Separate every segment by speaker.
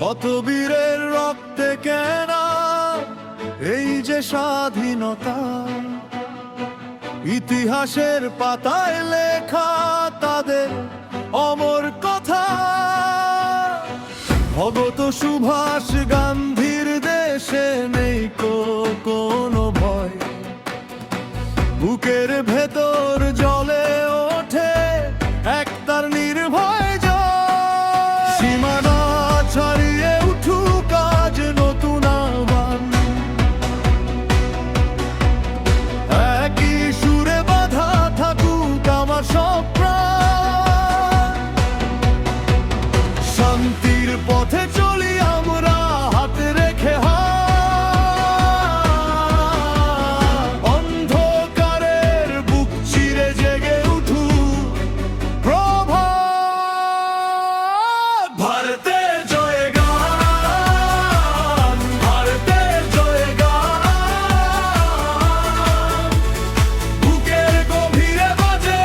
Speaker 1: কত বীরের রক্তে কেনা এই যে স্বাধীনতা, ইতিহাসের পাতায় লেখা তাদের অমর কথা। ভগত সুভাষ গান্ধীর দেশে নেই কোনো ভয়, বুকের ভেতর জ্বলে ওঠে একতার নির্ভয় জয়। সীমানা ছাড়িয়ে উঠুক আজ নতুন আহ্বান, একই সুরে বাঁধা থাকুক আমার সব প্রাণ। শান্তির পথে চলি আমরা হাতে রেখে হাত, অন্ধকারের বুক চিরে জেগে উঠুক প্রভাত। ভারতের জয়গান, ভারতের জয়গান, বুকের গভীরে বাজে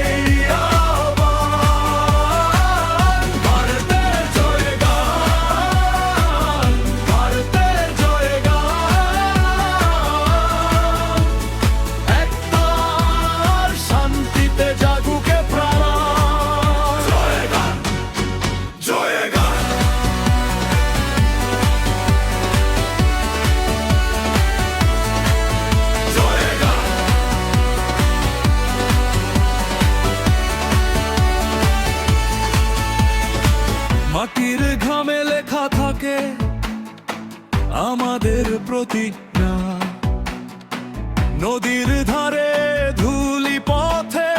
Speaker 1: এই আহ্বান। ভারতের জয়গান, ভারতের জয়গান, একতার শান্তিতে জাগুকে প্রাণ। জয়গান, জয়গান, জয়গান। মাটির ঘামে লেখা থাকে আমাদের প্রতিজ্ঞা, নদীর ধারে ধুলি পথে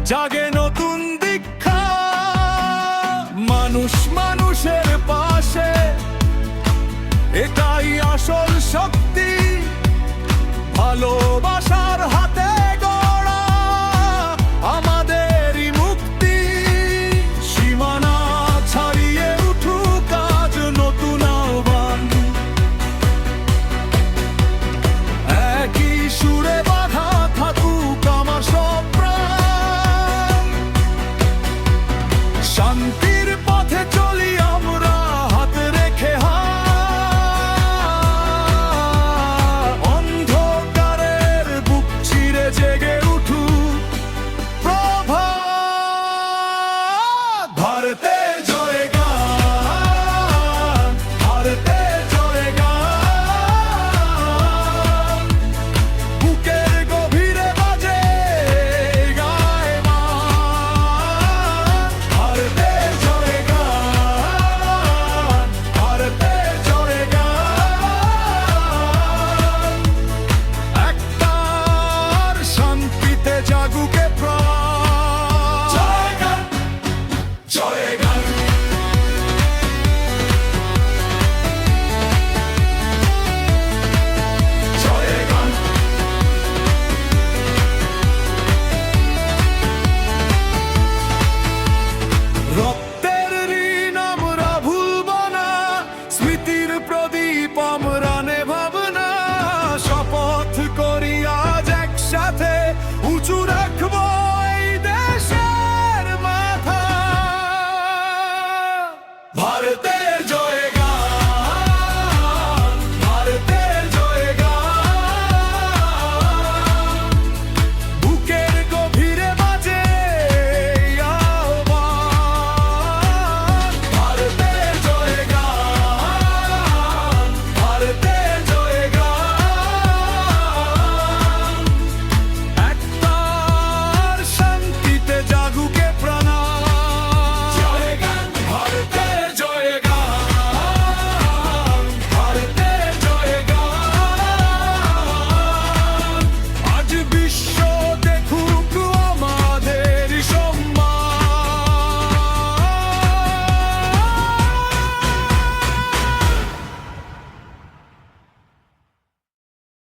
Speaker 1: জাগে নতুন দীক্ষা। মানুষ মানুষের পাশে এটাই আসল শক্তি, ভালোবাসার হাতে গড়া আমাদেরই মুক্তি। সীমানা ছাড়িয়ে উঠুক আজ নতুন আহ্বান, একই সুরে বাঁধা থাকুক আমার সব প্রাণ। শান্তির পথে চলি আমরা হাতে রেখে হাত, অন্ধকারের বুক চিরে জেগে উঠুক প্রভাত। ভারতের জয়গান, ভারতের জয়গান, বুকের গভীরে বাজে গায়মান। ভারতের জয়গান, ভারতের জয়গান, একতার শান্তিতে জাগুকে প্রাণ। জয়গান, জয়গান, জয়গান। রক্তের ঋণ আমরা ভুলব না, স্মৃতির প্রদীপ আমরা নেভাব না। শপথ করি আজ একসাথে উঁচু রাখবো এই দেশের মাথা। ভারতের